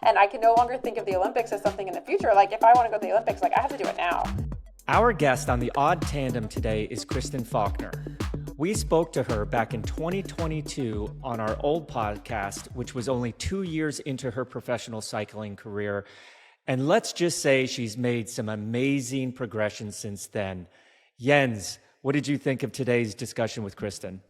And I can no longer think of the Olympics as something in the future. Like if I want to go to the Olympics, like I have to do it now. Our guest on the Odd Tandem today is Kristen Faulkner. We spoke to her back in 2022 on our old podcast, which was only 2 years into her professional cycling career. And let's just say she's made some amazing progression since then. Jens, what did you think of today's discussion with Kristen?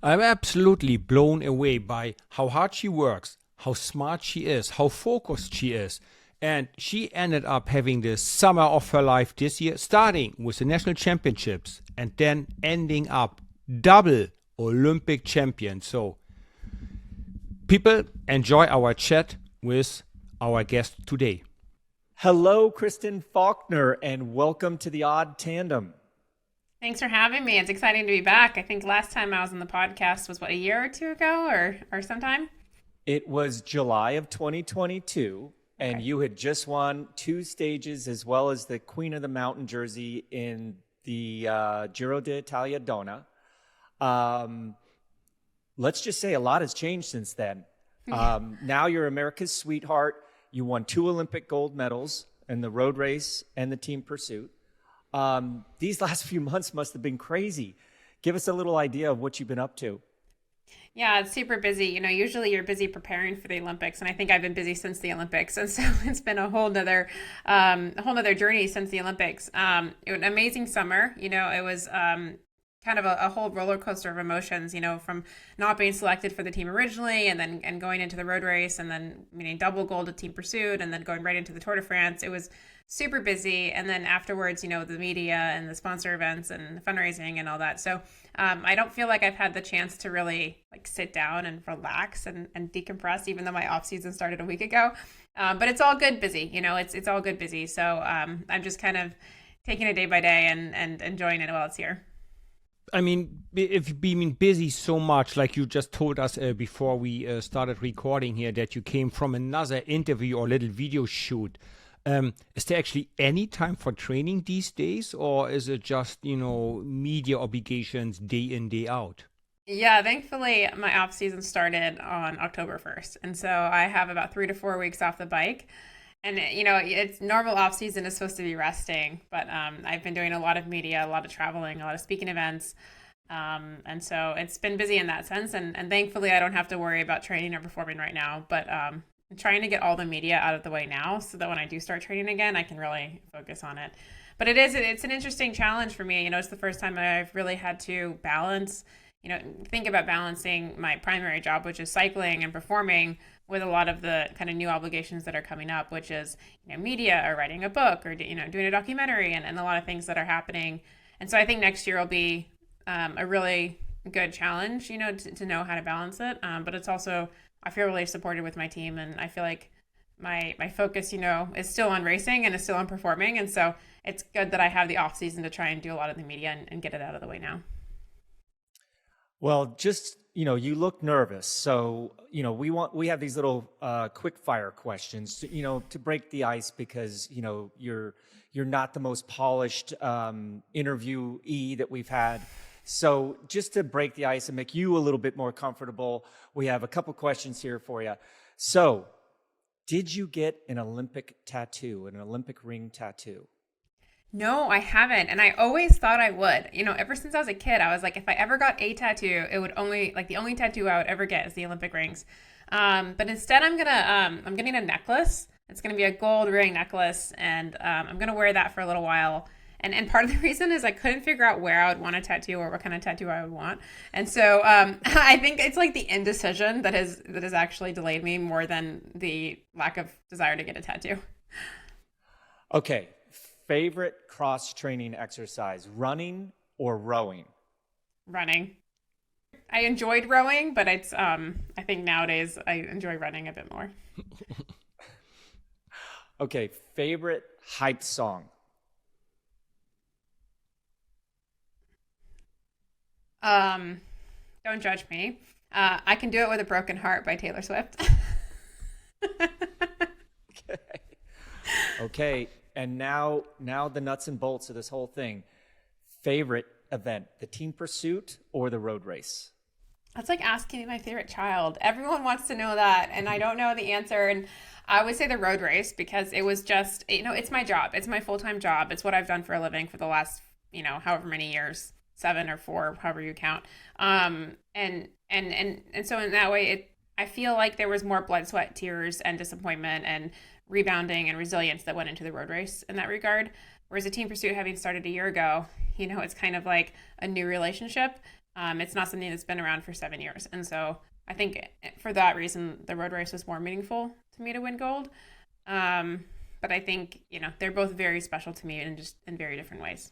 I'm absolutely blown away by how hard she works, how smart she is, how focused she is. And she ended up having the summer of her life this year, starting with the national championships and then ending up double Olympic champion. So people, enjoy our chat with our guest today. Hello, Kristen Faulkner, and welcome to the Odd Tandem. Thanks for having me. It's exciting to be back. I think last time I was on the podcast was, a year or two ago or sometime? It was July of 2022, and Okay. you had just won 2 stages as well as the Queen of the Mountain jersey in the Giro Donne. Let's just say a lot has changed since then. Now you're America's sweetheart. You won 2 Olympic gold medals in the road race and the team pursuit. These last few months must have been crazy. Give us a little idea of what you've been up to. Yeah, it's super busy. Usually you're busy preparing for the Olympics, and I think I've been busy since the Olympics, and so it's been a whole nother journey since the Olympics. An amazing summer. It was kind of a whole roller coaster of emotions. From not being selected for the team originally, and going into the road race, and then winning double gold at team pursuit, and then going right into the Tour de France. It was super busy, and then afterwards, the media and the sponsor events and fundraising and all that. So I don't feel like I've had the chance to really sit down and relax and decompress, even though my off season started a week ago. But it's all good busy, it's all good busy. So I'm just kind of taking it day by day and enjoying it while it's here. I mean, if you've been busy so much, like you just told us before we started recording here, that you came from another interview or little video shoot, is there actually any time for training these days, or is it just, media obligations day in, day out? Yeah, thankfully my off season started on October 1st. And so I have about 3 to 4 weeks off the bike. And, it's normal off season is supposed to be resting, but I've been doing a lot of media, a lot of traveling, a lot of speaking events. And so it's been busy in that sense. And thankfully I don't have to worry about training or performing right now, but I'm trying to get all the media out of the way now so that when I do start training again, I can really focus on it. But it's an interesting challenge for me. It's the first time I've really had to balance, think about balancing my primary job, which is cycling and performing, with a lot of the kind of new obligations that are coming up, which is, media or writing a book or, doing a documentary and a lot of things that are happening. And so I think next year will be a really good challenge, to know how to balance it. But it's also, I feel really supported with my team, and I feel like my focus, is still on racing and is still on performing. And so it's good that I have the off season to try and do a lot of the media and get it out of the way now. Well, just, you look nervous. So, we have these little quick fire questions, to break the ice, because, you're not the most polished interviewee that we've had. So just to break the ice and make you a little bit more comfortable, we have a couple questions here for you. So did you get an Olympic tattoo, an Olympic ring tattoo? No, I haven't. And I always thought I would. Ever since I was a kid, I was like, if I ever got a tattoo, it would only, the only tattoo I would ever get is the Olympic rings. But instead I'm getting a necklace. It's going to be a gold ring necklace, and I'm going to wear that for a little while. And part of the reason is I couldn't figure out where I would want a tattoo or what kind of tattoo I would want. And so I think it's the indecision that has actually delayed me more than the lack of desire to get a tattoo. Okay. Favorite cross-training exercise, running or rowing? Running. I enjoyed rowing, but it's I think nowadays I enjoy running a bit more. Okay. Favorite hype song? Don't judge me. I Can Do It With a Broken Heart by Taylor Swift. Okay. And now the nuts and bolts of this whole thing. Favorite event, the team pursuit or the road race? That's like asking me my favorite child. Everyone wants to know that, and I don't know the answer. And I would say the road race because it was just, it's my job. It's my full-time job. It's what I've done for a living for the last, however many years, 7 or 4, however you count. And so in that way, I feel like there was more blood, sweat, tears, and disappointment and rebounding and resilience that went into the road race in that regard. Whereas a team pursuit, having started a year ago, it's kind of like a new relationship. It's not something that's been around for 7 years. And so I think for that reason, the road race was more meaningful to me to win gold. But I think, they're both very special to me in very different ways.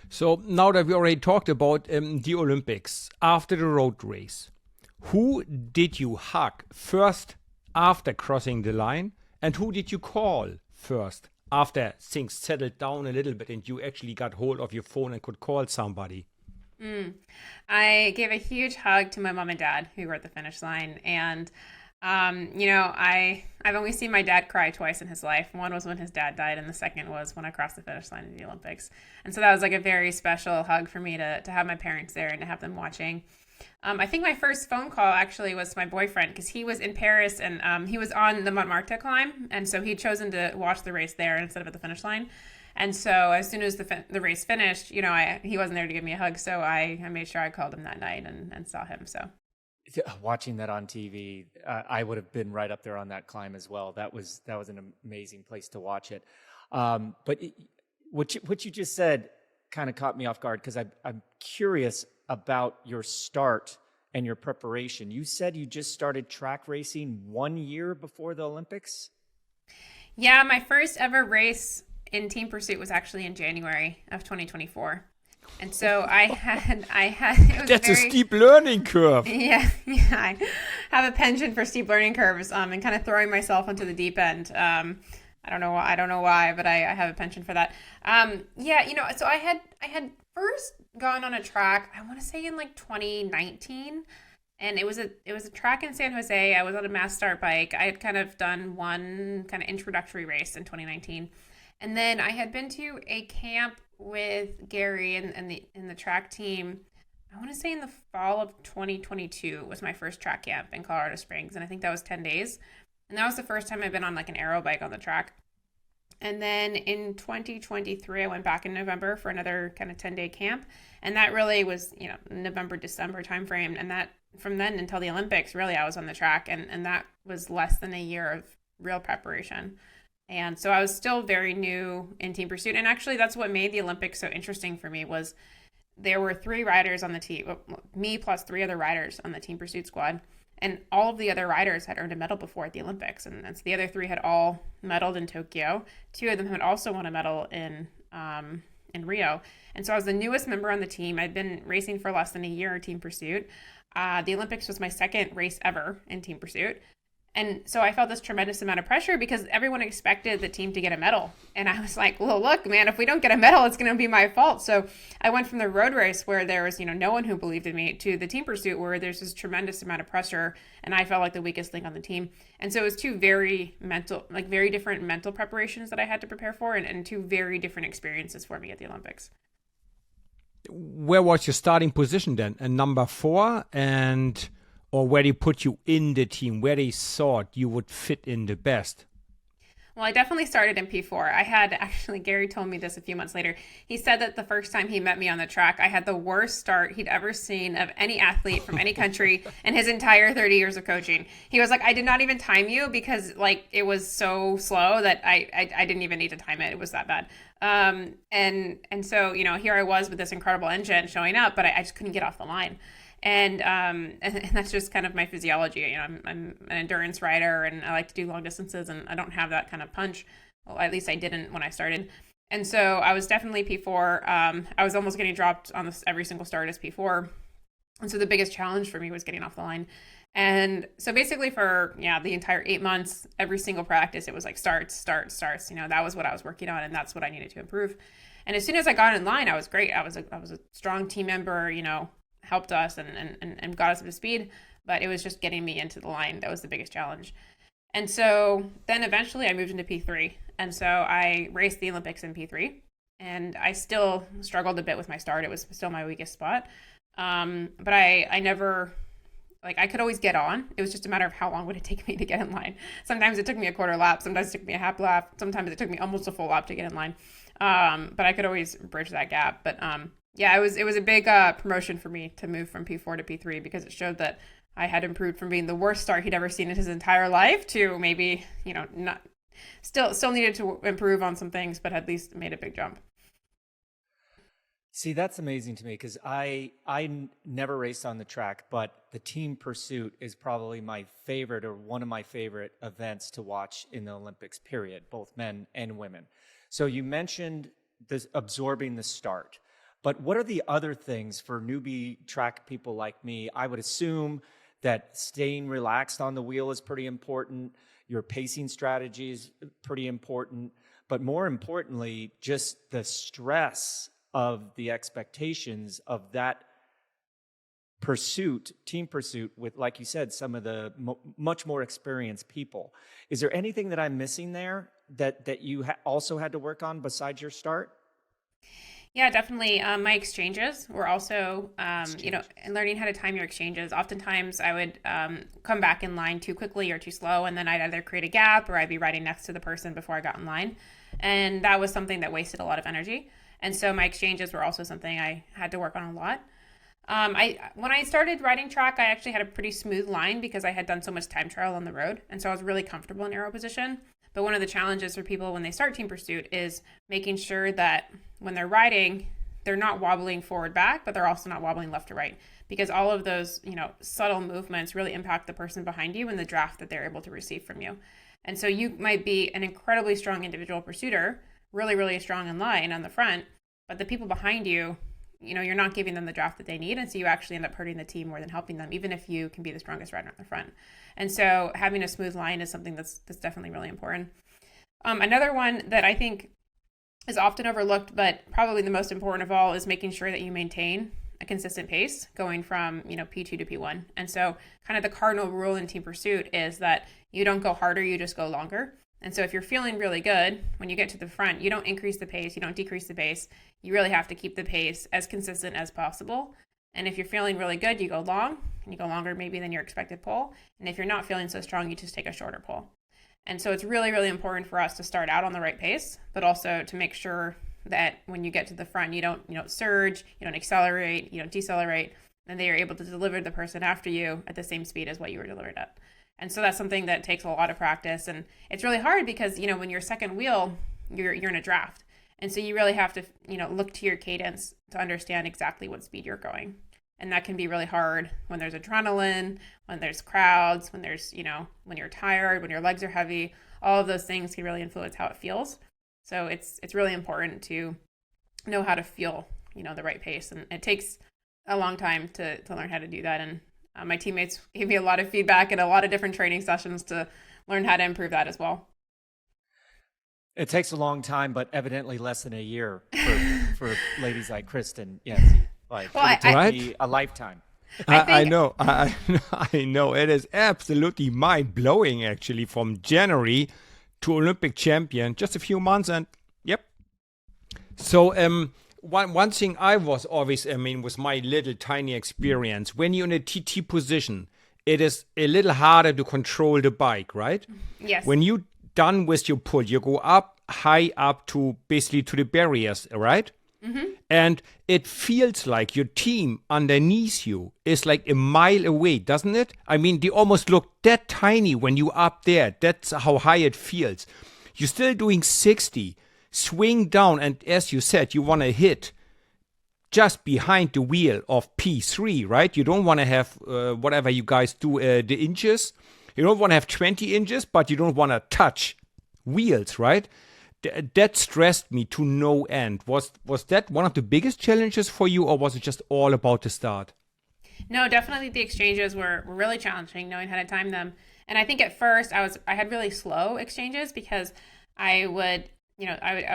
So now that we already talked about the Olympics, after the road race, who did you hug first after crossing the line? And who did you call first after things settled down a little bit and you actually got hold of your phone and could call somebody? I gave a huge hug to my mom and dad who were at the finish line. And, I've only seen my dad cry twice in his life. One was when his dad died, and the second was when I crossed the finish line in the Olympics. And so that was like a very special hug for me to have my parents there and to have them watching. I think my first phone call actually was to my boyfriend because he was in Paris and he was on the Montmartre climb. And so he'd chosen to watch the race there instead of at the finish line. And so as soon as the race finished, he wasn't there to give me a hug. So I made sure I called him that night and saw him. So watching that on TV, I would have been right up there on that climb as well. That was an amazing place to watch it. But what you just said kind of caught me off guard because I'm curious about your start and your preparation. You said you just started track racing 1 year before the Olympics? Yeah, my first ever race in team pursuit was actually in January of 2024. And so I had it was That's a steep learning curve. Yeah, I have a penchant for steep learning curves and kind of throwing myself into the deep end. I don't know why, but I have a penchant for that. So I had first gone on a track, I want to say in like 2019, and it was a track in San Jose. I was on a mass start bike. I had kind of done one kind of introductory race in 2019. And then I had been to a camp with Gary and the track team, I want to say in the fall of 2022 was my first track camp in Colorado Springs. And I think that was 10 days. And that was the first time I've been on like an aero bike on the track. And then in 2023, I went back in November for another kind of 10-day camp. And that really was, November, December timeframe. And that from then until the Olympics, really, I was on the track. And that was less than a year of real preparation. And so I was still very new in team pursuit. And actually, that's what made the Olympics so interesting for me was there were 3 riders on the team, me plus 3 other riders on the team pursuit squad. And all of the other riders had earned a medal before at the Olympics. And so the other 3 had all medaled in Tokyo. 2 of them had also won a medal in Rio. And so I was the newest member on the team. I'd been racing for less than a year in team pursuit. The Olympics was my second race ever in team pursuit. And so I felt this tremendous amount of pressure because everyone expected the team to get a medal. And I was like, well, look, man, if we don't get a medal, it's going to be my fault. So I went from the road race where there was, no one who believed in me to the team pursuit where there's this tremendous amount of pressure. And I felt like the weakest link on the team. And so it was 2 very different mental preparations that I had to prepare for and 2 very different experiences for me at the Olympics. Where was your starting position then? A number 4 or where they put you in the team, where they thought you would fit in the best? Well, I definitely started in P4. Gary told me this a few months later. He said that the first time he met me on the track, I had the worst start he'd ever seen of any athlete from any country in his entire 30 years of coaching. He was like, I did not even time you because it was so slow that I didn't even need to time it. It was that bad. And so, here I was with this incredible engine showing up, but I just couldn't get off the line. And that's just kind of my physiology. I'm an endurance rider and I like to do long distances and I don't have that kind of punch. Well, at least I didn't when I started. And so I was definitely P4. I was almost getting dropped on every single start as P4. And so the biggest challenge for me was getting off the line. And so basically for, the entire 8 months, every single practice, it was like starts. That was what I was working on and that's what I needed to improve. And as soon as I got in line, I was great. I was a strong team member, helped us and got us up to speed, but it was just getting me into the line that was the biggest challenge. And so then eventually I moved into P3. And so I raced the Olympics in P3 and I still struggled a bit with my start. It was still my weakest spot. But I never, like I could always get on. It was just a matter of how long would it take me to get in line. Sometimes it took me a quarter lap. Sometimes it took me a half lap. Sometimes it took me almost a full lap to get in line. But I could always bridge that gap. But yeah, it was a big promotion for me to move from P4 to P3 because it showed that I had improved from being the worst start he'd ever seen in his entire life to maybe, not still needed to improve on some things, but at least made a big jump. See, that's amazing to me because I never raced on the track, but the team pursuit is probably my favorite or one of my favorite events to watch in the Olympics, period, both men and women. So you mentioned this absorbing the start, but what are the other things for newbie track people like me? I would assume that staying relaxed on the wheel is pretty important. Your pacing strategy is pretty important, but more importantly, just the stress of the expectations of that pursuit, team pursuit with, like you said, some of the much more experienced people. Is there anything that I'm missing there that you also had to work on besides your start? Yeah, definitely. My exchanges were also, learning how to time your exchanges. Oftentimes I would come back in line too quickly or too slow, and then I'd either create a gap or I'd be riding next to the person before I got in line. And that was something that wasted a lot of energy. And so my exchanges were also something I had to work on a lot. When I started riding track, I actually had a pretty smooth line because I had done so much time trial on the road. And so I was really comfortable in aero position. But one of the challenges for people when they start team pursuit is making sure that when they're riding, they're not wobbling forward back, but they're also not wobbling left to right, because all of those, subtle movements really impact the person behind you and the draft that they're able to receive from you. And so you might be an incredibly strong individual pursuiter, really, really strong in line on the front, but the people behind you, you're not giving them the draft that they need. And so you actually end up hurting the team more than helping them, even if you can be the strongest rider on the front. And so having a smooth line is something that's definitely really important. Another one that I think is often overlooked, but probably the most important of all, is making sure that you maintain a consistent pace going from, P2 to P1. And so kind of the cardinal rule in team pursuit is that you don't go harder, you just go longer. And so if you're feeling really good, when you get to the front, you don't increase the pace, you don't decrease the pace. You really have to keep the pace as consistent as possible. And if you're feeling really good, you go long, and you go longer maybe than your expected pull. And if you're not feeling so strong, you just take a shorter pull. And so it's really, really important for us to start out on the right pace, but also to make sure that when you get to the front, you don't surge, you don't accelerate, you don't decelerate, and that you're able to deliver the person after you at the same speed as what you were delivered at. And so that's something that takes a lot of practice. And it's really hard because, when you're second wheel, you're in a draft. And so you really have to, look to your cadence to understand exactly what speed you're going. And that can be really hard when there's adrenaline, when there's crowds, when there's, when you're tired, when your legs are heavy. All of those things can really influence how it feels. So it's really important to know how to feel, the right pace. And it takes a long time to learn how to do that. And my teammates gave me a lot of feedback and a lot of different training sessions to learn how to improve that as well. It takes a long time, but evidently less than a year for ladies like Kristen. Yes, like Well, it would take me a lifetime. I know. I know. It is absolutely mind-blowing, actually, from January to Olympic champion, just a few months, and yep. So one thing I was always, with my little tiny experience, when you're in a TT position, it is a little harder to control the bike, right? Yes. When you done with your pull, you go up, high up to basically to the barriers, right? Mm-hmm. And it feels like your team underneath you is like a mile away, doesn't it? They almost look that tiny when you're up there. That's how high it feels. You're still doing 60, swing down, and as you said, you want to hit just behind the wheel of P3, right? You don't want to have whatever you guys do, the inches. You don't want to have 20 inches, but you don't want to touch wheels, right? That stressed me to no end. Was that one of the biggest challenges for you, or was it just all about the start? No, definitely the exchanges were really challenging, knowing how to time them. And I think at first I had really slow exchanges because I would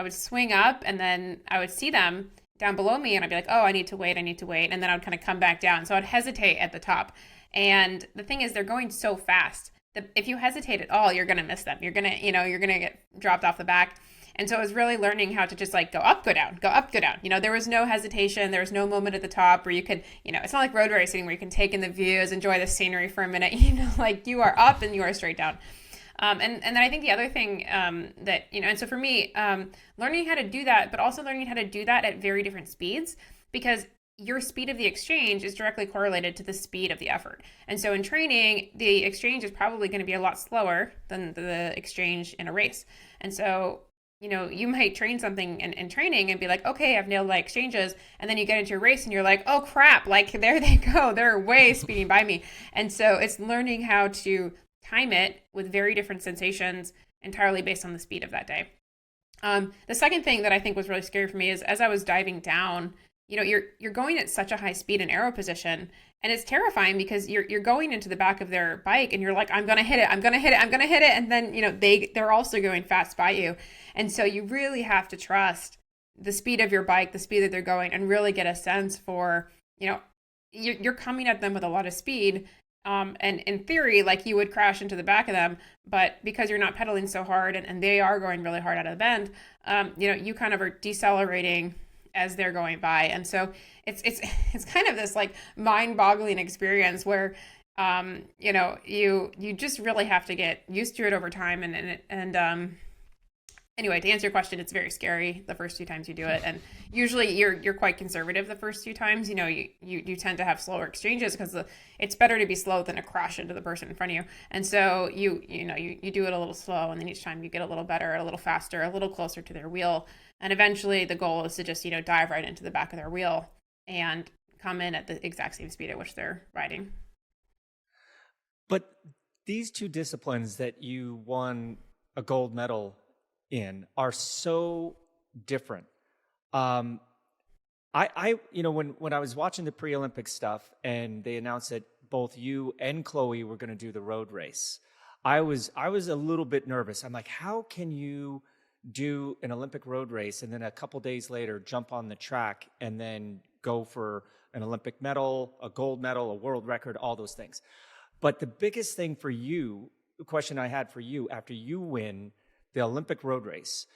swing up and then I would see them down below me and I'd be like, oh, I need to wait. And then I would kind of come back down. So I'd hesitate at the top. And the thing is, they're going so fast that if you hesitate at all, you're going to miss them. You're going to get dropped off the back. And so I was really learning how to just like go up, go down, go up, go down. You know, there was no hesitation. There was no moment at the top where you could, you know, it's not like road racing where you can take in the views, enjoy the scenery for a minute. You know, like you are up and you are straight down. And then I think the other thing that, you know, and so for me, learning how to do that, but also learning how to do that at very different speeds, because your speed of the exchange is directly correlated to the speed of the effort. And so in training, the exchange is probably going to be a lot slower than the exchange in a race. And so, you know, you might train something in training and be like, okay, I've nailed my exchanges. And then you get into a race and you're like, oh crap, like there they go. They're way speeding by me. And so it's learning how to time it with very different sensations entirely based on the speed of that day. The second thing that I think was really scary for me is as I was diving down, you know, you're going at such a high speed in aero position, and it's terrifying because you're going into the back of their bike and you're like, I'm gonna hit it, I'm gonna hit it, I'm gonna hit it, and then you know they're also going fast by you, and so you really have to trust the speed of your bike, the speed that they're going, and really get a sense for, you know, you're coming at them with a lot of speed. And in theory, like you would crash into the back of them, but because you're not pedaling so hard and they are going really hard out of the bend, you know, you kind of are decelerating as they're going by. And so it's kind of this like mind-boggling experience where, you know, you just really have to get used to it over time. Anyway, to answer your question, it's very scary the first few times you do it, and usually you're quite conservative the first few times. You know, you tend to have slower exchanges because it's better to be slow than to crash into the person in front of you. And so you do it a little slow, and then each time you get a little better, a little faster, a little closer to their wheel, and eventually the goal is to just, you know, dive right into the back of their wheel and come in at the exact same speed at which they're riding. But these two disciplines that you won a gold medal in are so different. I you know, when I was watching the pre-Olympic stuff and they announced that both you and Chloe were going to do the road race, I was a little bit nervous. I'm like, how can you do an Olympic road race and then a couple days later jump on the track and then go for an Olympic medal, a gold medal, a world record, all those things? But the biggest thing for you, the question I had for you after you win the Olympic road race,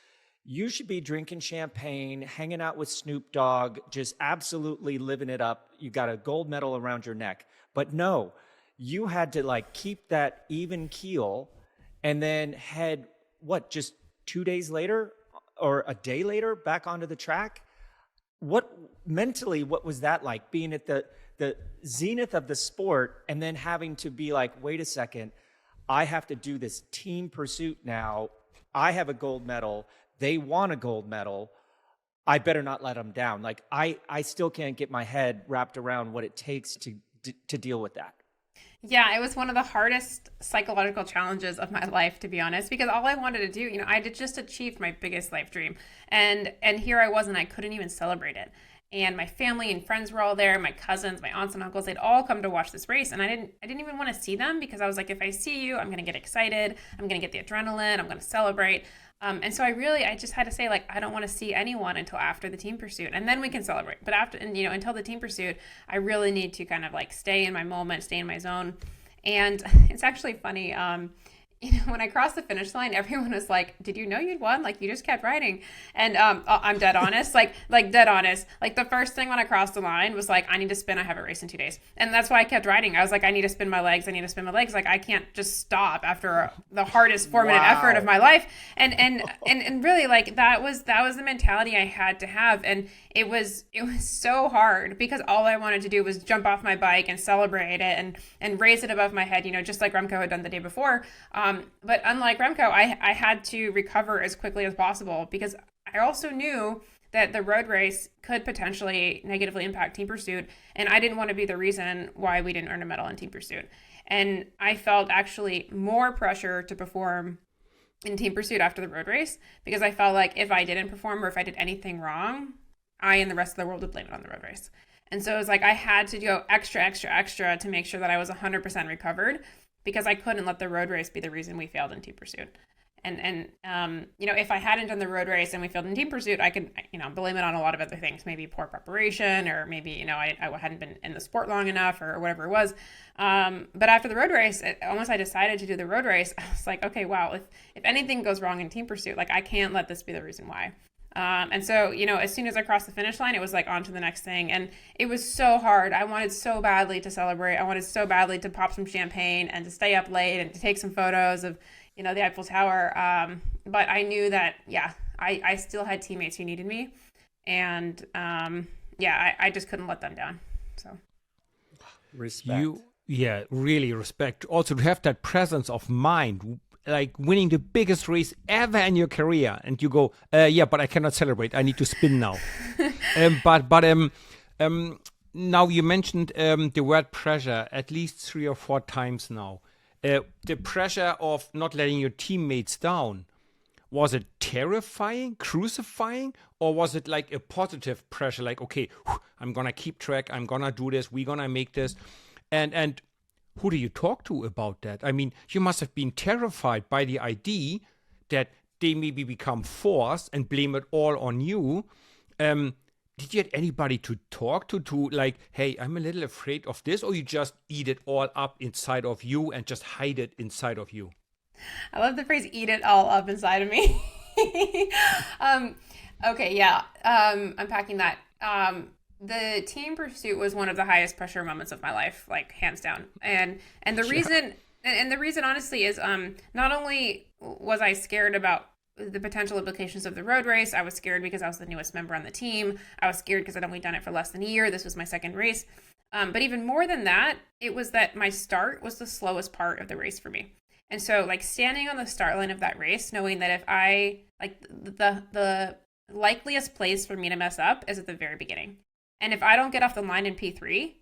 you should be drinking champagne, hanging out with Snoop Dogg, just absolutely living it up. You got a gold medal around your neck. But no, you had to like keep that even keel and then head, just 2 days later or a day later back onto the track? What was that like, being at the zenith of the sport and then having to be like, wait a second, I have to do this team pursuit now. I have a gold medal. They want a gold medal. I better not let them down. Like I still can't get my head wrapped around what it takes to deal with that. Yeah, it was one of the hardest psychological challenges of my life, to be honest, because all I wanted to do, you know, I had just achieved my biggest life dream. And here I was, and I couldn't even celebrate it. And my family and friends were all there, my cousins, my aunts and uncles, they'd all come to watch this race. And I didn't even want to see them because I was like, if I see you, I'm going to get excited. I'm going to get the adrenaline. I'm going to celebrate. And so I just had to say, like, I don't want to see anyone until after the team pursuit, and then we can celebrate. But until the team pursuit, I really need to kind of like stay in my moment, stay in my zone. And it's actually funny. When I crossed the finish line, everyone was like, did you know you'd won? Like, you just kept riding. And I'm dead honest, like dead honest. Like, the first thing when I crossed the line was like, I need to spin. I have a race in 2 days. And that's why I kept riding. I was like, I need to spin my legs. I need to spin my legs. Like, I can't just stop after the hardest 4-minute effort of my life. And really, like, that was the mentality I had to have. And it was so hard because all I wanted to do was jump off my bike and celebrate it and raise it above my head, just like Remco had done the day before. But unlike Remco, I had to recover as quickly as possible because I also knew that the road race could potentially negatively impact team pursuit, and I didn't want to be the reason why we didn't earn a medal in team pursuit. And I felt actually more pressure to perform in team pursuit after the road race because I felt like if I didn't perform or if I did anything wrong, I and the rest of the world would blame it on the road race. And so it was like I had to go extra to make sure that I was 100% recovered, because I couldn't let the road race be the reason we failed in team pursuit. If I hadn't done the road race and we failed in team pursuit, I could, blame it on a lot of other things, maybe poor preparation, or maybe, I hadn't been in the sport long enough, or whatever it was. But after the road race, I decided to do the road race. I was like, okay, wow, if anything goes wrong in team pursuit, like I can't let this be the reason why. And so, as soon as I crossed the finish line, it was like on to the next thing. And it was so hard. I wanted so badly to celebrate. I wanted so badly to pop some champagne and to stay up late and to take some photos of, the Eiffel Tower. But I knew that, I still had teammates who needed me. And I just couldn't let them down. So respect. Really respect. Also to have that presence of mind, like winning the biggest race ever in your career, and you go, but I cannot celebrate. I need to spin now. Now you mentioned the word pressure at least 3 or 4 times now. The pressure of not letting your teammates down, was it terrifying, crucifying, or was it like a positive pressure? Like, okay, I'm gonna keep track. I'm gonna do this. We're gonna make this, and who do you talk to about that? I mean, you must have been terrified by the idea that they maybe become forced and blame it all on you. Did you get anybody to talk to like, hey, I'm a little afraid of this, or you just eat it all up inside of you and just hide it inside of you? I love the phrase "eat it all up inside of me." Okay, yeah. Unpacking that. The team pursuit was one of the highest pressure moments of my life, like hands down. And the reason honestly is not only was I scared about the potential implications of the road race, I was scared because I was the newest member on the team. I was scared because I'd only done it for less than a year. This was my second race. But even more than that, it was that my start was the slowest part of the race for me. And so like standing on the start line of that race, knowing that if I like the likeliest place for me to mess up is at the very beginning. And if I don't get off the line in P3,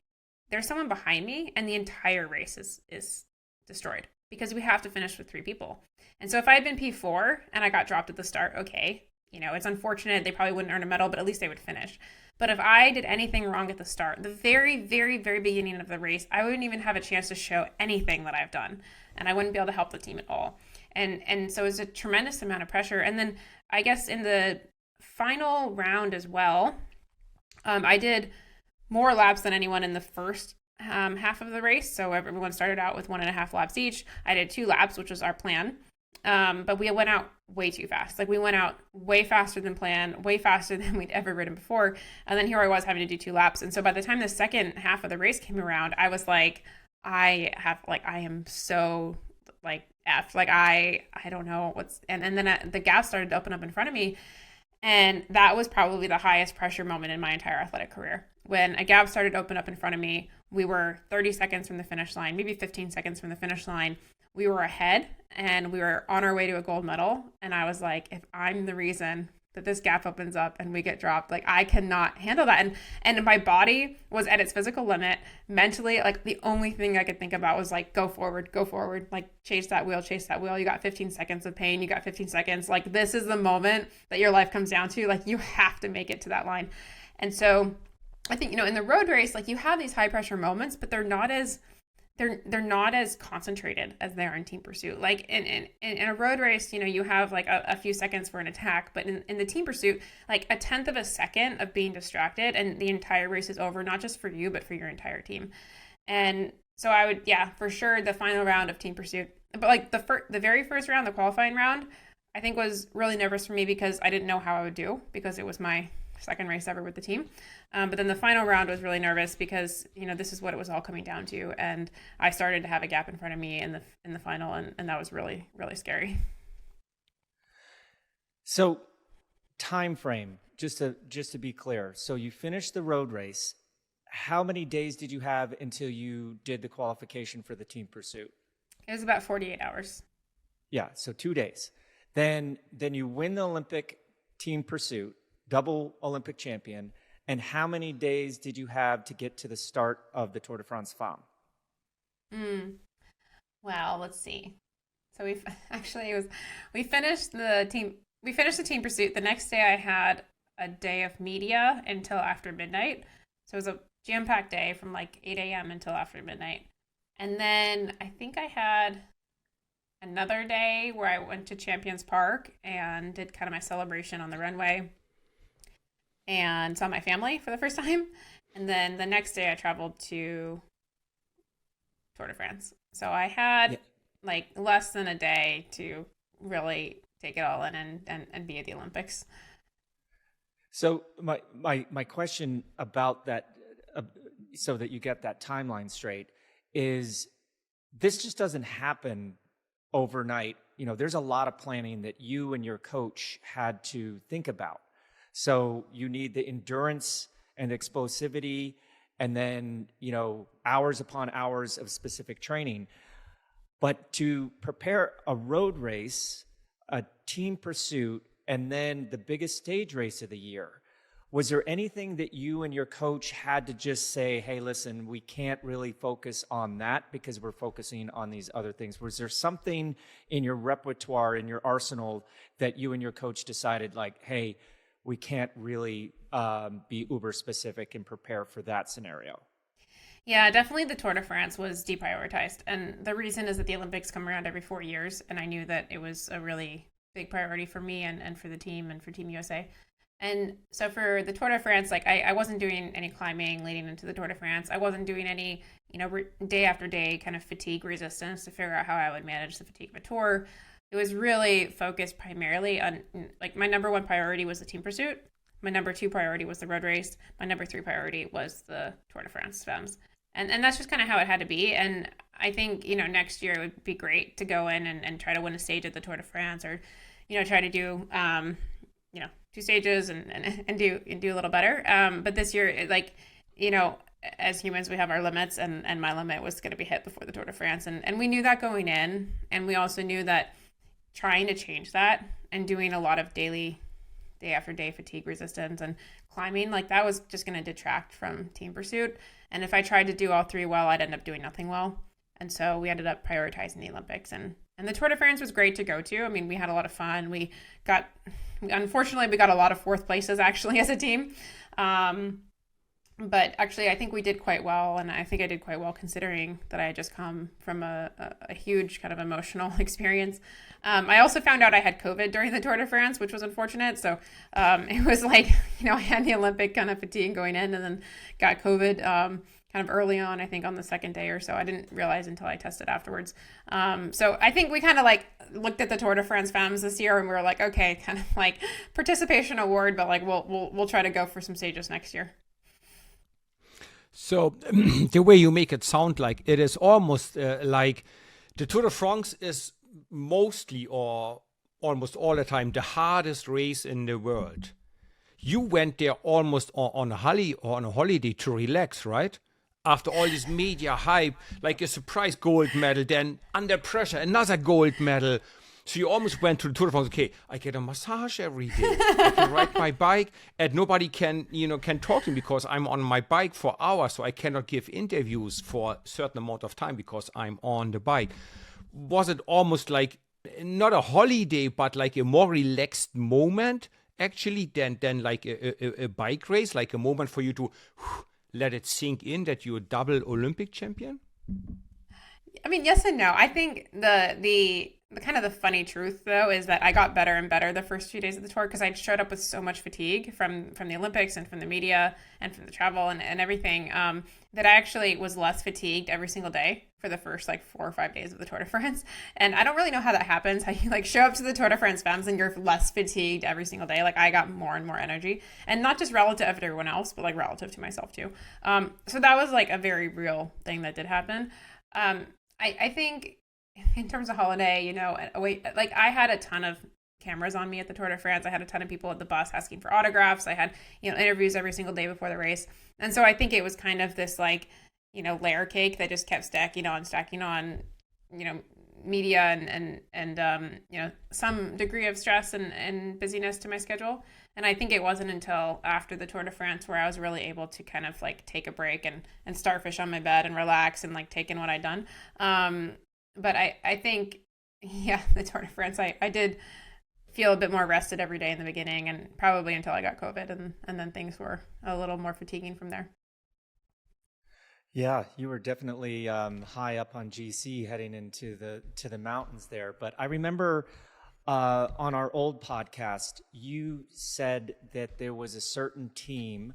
there's someone behind me and the entire race is destroyed because we have to finish with 3 people. And so if I had been P4 and I got dropped at the start, okay, it's unfortunate. They probably wouldn't earn a medal, but at least they would finish. But if I did anything wrong at the start, the very, very, very beginning of the race, I wouldn't even have a chance to show anything that I've done. And I wouldn't be able to help the team at all. And so it's a tremendous amount of pressure. And then I guess in the final round as well, I did more laps than anyone in the first half of the race. So everyone started out with 1.5 laps each. I did 2 laps, which was our plan. But we went out way too fast. Like we went out way faster than planned, way faster than we'd ever ridden before. And then here I was having to do 2 laps. And so by the time the second half of the race came around, I was like, I am so like F, like I don't know what's, and then the gap started to open up in front of me. And that was probably the highest pressure moment in my entire athletic career. When a gap started to open up in front of me, we were 30 seconds from the finish line, maybe 15 seconds from the finish line. We were ahead and we were on our way to a gold medal. And I was like, if I'm the reason that this gap opens up and we get dropped, like I cannot handle that. And my body was at its physical limit. Mentally, like the only thing I could think about was like, go forward, like chase that wheel. You got 15 seconds of pain. You got 15 seconds. Like this is the moment that your life comes down to. Like you have to make it to that line. And so I think, in the road race, like you have these high pressure moments, but they're not as concentrated as they are in team pursuit. Like in a road race, you have like a few seconds for an attack, but in the team pursuit, like 1/10 of a second of being distracted and the entire race is over, not just for you, but for your entire team. And so I would, for sure, the final round of team pursuit, but like the very first round, the qualifying round, I think was really nervous for me because I didn't know how I would do because it was my second race ever with the team. But then the final round was really nervous because, this is what it was all coming down to. And I started to have a gap in front of me in the final. And that was really, really scary. So time frame, just to be clear. So you finished the road race. How many days did you have until you did the qualification for the team pursuit? It was about 48 hours. Yeah. So 2 days. Then you win the Olympic team pursuit, double Olympic champion. And how many days did you have to get to the start of the Tour de France Femmes? Well, let's see. So we finished the team pursuit. The next day I had a day of media until after midnight. So it was a jam-packed day from like 8 a.m. until after midnight. And then I think I had another day where I went to Champions Park and did kind of my celebration on the runway and saw my family for the first time. And then the next day I traveled to Tour de France. So I had like less than a day to really take it all in and be at the Olympics. So my question about that, so that you get that timeline straight, is this just doesn't happen overnight. You know, there's a lot of planning that you and your coach had to think about. So you need the endurance and explosivity, and then, you know, hours upon hours of specific training. But to prepare a road race, a team pursuit, and then the biggest stage race of the year, was there anything that you and your coach had to just say, hey, listen, we can't really focus on that because we're focusing on these other things? Was there something in your repertoire, in your arsenal, that you and your coach decided, like, hey, we can't really be uber specific and prepare for that scenario? Yeah, definitely the Tour de France was deprioritized. And the reason is that the Olympics come around every 4 years. And I knew that it was a really big priority for me and for the team and for Team USA. And so for the Tour de France, like I wasn't doing any climbing leading into the Tour de France. I wasn't doing any, day after day kind of fatigue resistance to figure out how I would manage the fatigue of a tour. It was really focused primarily on, like, my number one priority was the team pursuit. My number two priority was the road race. My number three priority was the Tour de France femmes. And that's just kind of how it had to be. And I think, next year it would be great to go in and try to win a stage at the Tour de France, or, try to do, 2 stages and do a little better. But this year, as humans, we have our limits, and my limit was going to be hit before the Tour de France. And we knew that going in. And we also knew that trying to change that and doing a lot of daily, day after day fatigue resistance and climbing, like, that was just going to detract from team pursuit. And if I tried to do all three well, I'd end up doing nothing well. And so we ended up prioritizing the Olympics. And the Tour de France was great to go to. I mean, we had a lot of fun. Unfortunately, we got a lot of fourth places, actually, as a team. But actually, I think we did quite well. And I think I did quite well considering that I had just come from a huge kind of emotional experience. I also found out I had COVID during the Tour de France, which was unfortunate. So it was like, I had the Olympic kind of fatigue going in, and then got COVID kind of early on, I think on the second day or so. I didn't realize until I tested afterwards. So I think we kind of like looked at the Tour de France femmes this year, and we were like, okay, kind of like participation award, but like we'll try to go for some stages next year. So the way you make it sound, like it is almost like the Tour de France is mostly or almost all the time the hardest race in the world. You went there almost on a holiday to relax, right? After all this media hype, like a surprise gold medal, then under pressure, another gold medal. So you almost went to the Tour de France. Okay, I get a massage every day. I can ride my bike, and nobody can talk to me because I'm on my bike for hours. So I cannot give interviews for a certain amount of time because I'm on the bike. Was it almost like not a holiday, but like a more relaxed moment actually than like a bike race, like a moment for you to let it sink in that you're a double Olympic champion? I mean, yes and no. I think the kind of the funny truth, though, is that I got better and better the first few days of the tour because I showed up with so much fatigue from the Olympics and from the media and from the travel and everything, that I actually was less fatigued every single day for the first like 4 or 5 days of the Tour de France. And I don't really know how that happens, how you like show up to the Tour de France femmes and you're less fatigued every single day. Like, I got more and more energy, and not just relative to everyone else, but like relative to myself too. So that was like a very real thing that did happen. I think in terms of holiday, like I had a ton of cameras on me at the Tour de France. I had a ton of people at the bus asking for autographs. I had, interviews every single day before the race. And so I think it was kind of this like, layer cake that just kept stacking on, media and some degree of stress and busyness to my schedule. And I think it wasn't until after the Tour de France where I was really able to kind of like take a break and starfish on my bed and relax and like take in what I'd done. But I think, the Tour de France, I did feel a bit more rested every day in the beginning, and probably until I got COVID, and then things were a little more fatiguing from there. Yeah, you were definitely high up on GC heading into the mountains there. But I remember on our old podcast, you said that there was a certain team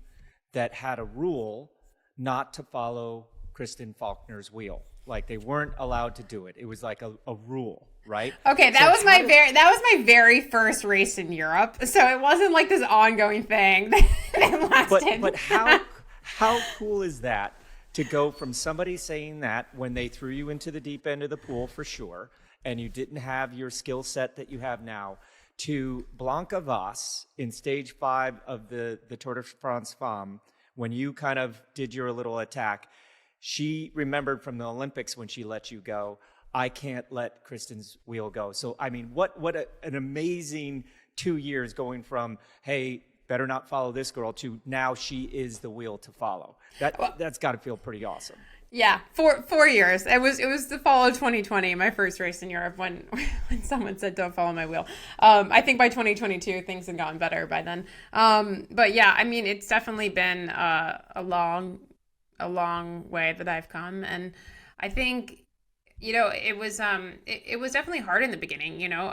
that had a rule not to follow Kristen Faulkner's wheel. Like they weren't allowed to do it. It was like a rule, right? Okay, that So was that was my very first race in Europe. So it wasn't like this ongoing thing that lasted. But how cool is that to go from somebody saying that when they threw you into the deep end of the pool for sure, and you didn't have your skill set that you have now, to Blanca Voss in stage 5 of the Tour de France Femmes, when you kind of did your little attack, she remembered from the Olympics when she let you go, I can't let Kristen's wheel go. So, I mean, an amazing 2 years going from, hey, better not follow this girl, to now she is the wheel to follow. That's got to feel pretty awesome. Yeah, 4 years. It was the fall of 2020, my first race in Europe, when someone said don't follow my wheel. I think by 2022 things had gotten better by then. But yeah, I mean, it's definitely been a long way that I've come, and I think, you know, it was definitely hard in the beginning. You know,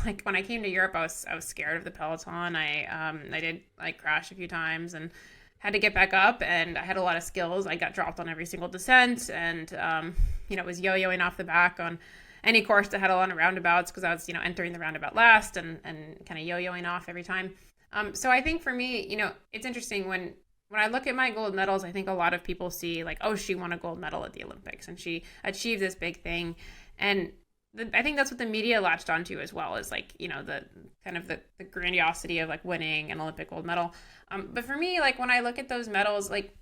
like when I came to Europe, I was scared of the peloton. I did like crash a few times and had to get back up, and I had a lot of skills. I got dropped on every single descent, and you know, was yo-yoing off the back on any course that had a lot of roundabouts, because I was, you know, entering the roundabout last and kind of yo-yoing off every time. So I think for me, you know, it's interesting when I look at my gold medals, I think a lot of people see like, oh, she won a gold medal at the Olympics and she achieved this big thing. And I think that's what the media latched onto as well, is like, you know, the kind of the grandiosity of like winning an Olympic gold medal. But for me, like when I look at those medals, like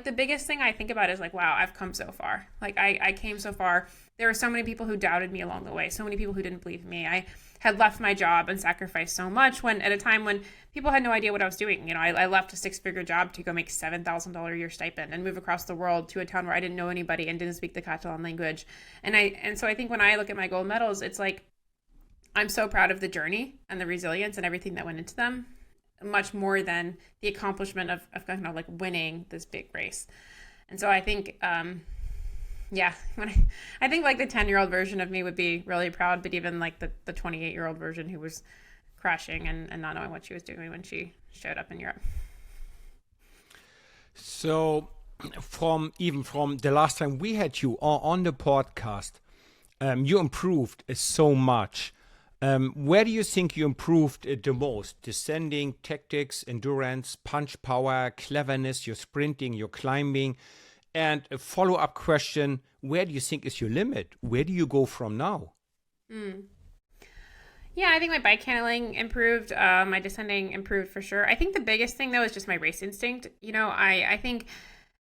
the biggest thing I think about is like, wow, I've come so far. Like I came so far. There were so many people who doubted me along the way. So many people who didn't believe me. I had left my job and sacrificed so much at a time when people had no idea what I was doing. You know, I left a 6-figure job to go make $7,000 a year stipend and move across the world to a town where I didn't know anybody and didn't speak the Catalan language. And so I think when I look at my gold medals, it's like, I'm so proud of the journey and the resilience and everything that went into them, much more than the accomplishment of kind of like winning this big race. And so I think, yeah, I think like the 10-year-old version of me would be really proud, but even like the 28-year-old version who was crashing and not knowing what she was doing when she showed up in Europe. So from the last time we had you on the podcast, you improved so much. Where do you think you improved the most? Descending, tactics, endurance, punch power, cleverness, your sprinting, your climbing? And a follow-up question, where do you think is your limit? Where do you go from now? Yeah, I think my bike handling improved. My descending improved for sure. I think the biggest thing, though, is just my race instinct. You know, I think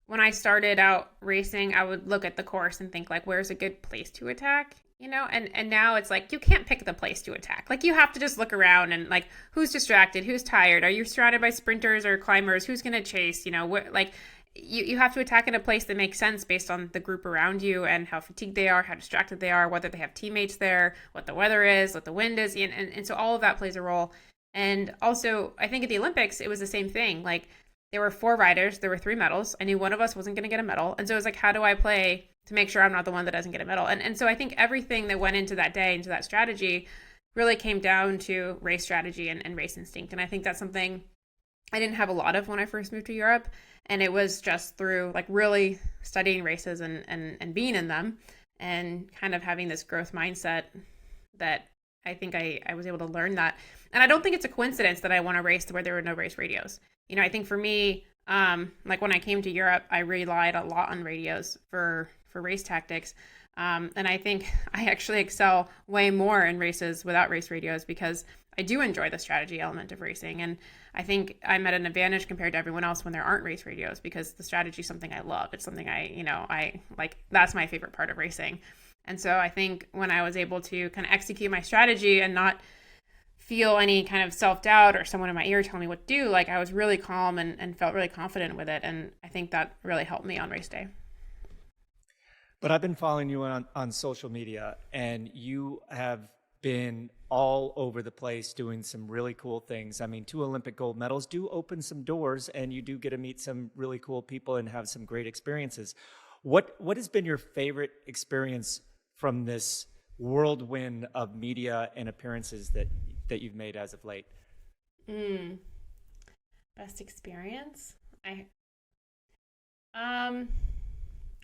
when I started out racing, I would look at the course and think, like, where's a good place to attack? You know, and now it's like, you can't pick the place to attack. Like, you have to just look around and, like, who's distracted? Who's tired? Are you surrounded by sprinters or climbers? Who's going to chase? You know, like, you have to attack in a place that makes sense based on the group around you and how fatigued they are, how distracted they are, whether they have teammates there, what the weather is, what the wind is. And so all of that plays a role. And also, I think at the Olympics, it was the same thing. Like, there were 4 riders, there were 3 medals. I knew one of us wasn't going to get a medal. And so it was like, how do I play to make sure I'm not the one that doesn't get a medal? And so I think everything that went into that day, into that strategy, really came down to race strategy and race instinct. And I think that's something I didn't have a lot of when I first moved to Europe. And it was just through like really studying races and being in them and kind of having this growth mindset that I think I was able to learn that. And I don't think it's a coincidence that I won a race where there were no race radios. You know, I think for me, like when I came to Europe, I relied a lot on radios for race tactics. And I think I actually excel way more in races without race radios because I do enjoy the strategy element of racing. And I think I'm at an advantage compared to everyone else when there aren't race radios because the strategy is something I love. It's something I like, that's my favorite part of racing. And so I think when I was able to kind of execute my strategy and not feel any kind of self-doubt or someone in my ear telling me what to do, like I was really calm and felt really confident with it. And I think that really helped me on race day. But I've been following you on social media, and you have been all over the place doing some really cool things. I mean, 2 Olympic gold medals do open some doors, and you do get to meet some really cool people and have some great experiences. What has been your favorite experience from this whirlwind of media and appearances that you've made as of late? Best experience?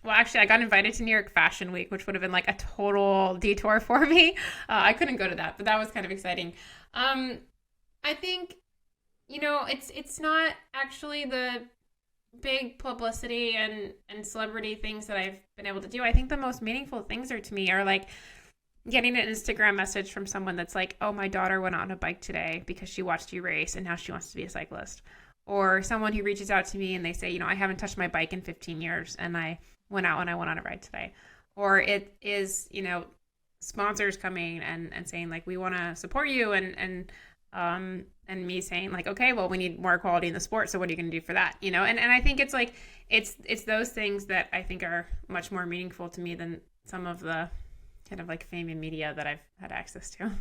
Well, actually, I got invited to New York Fashion Week, which would have been like a total detour for me. I couldn't go to that, but that was kind of exciting. I think, it's not actually the big publicity and celebrity things that I've been able to do. I think the most meaningful things to me are like getting an Instagram message from someone that's like, oh, my daughter went on a bike today because she watched you race and now she wants to be a cyclist. Or someone who reaches out to me and they say, I haven't touched my bike in 15 years and I went out and I went on a ride today. Or it is, sponsors coming and saying like, we want to support you and me saying like, okay, well, we need more equality in the sport. So what are you going to do for that? And I think it's like, it's those things that I think are much more meaningful to me than some of the kind of like fame and media that I've had access to.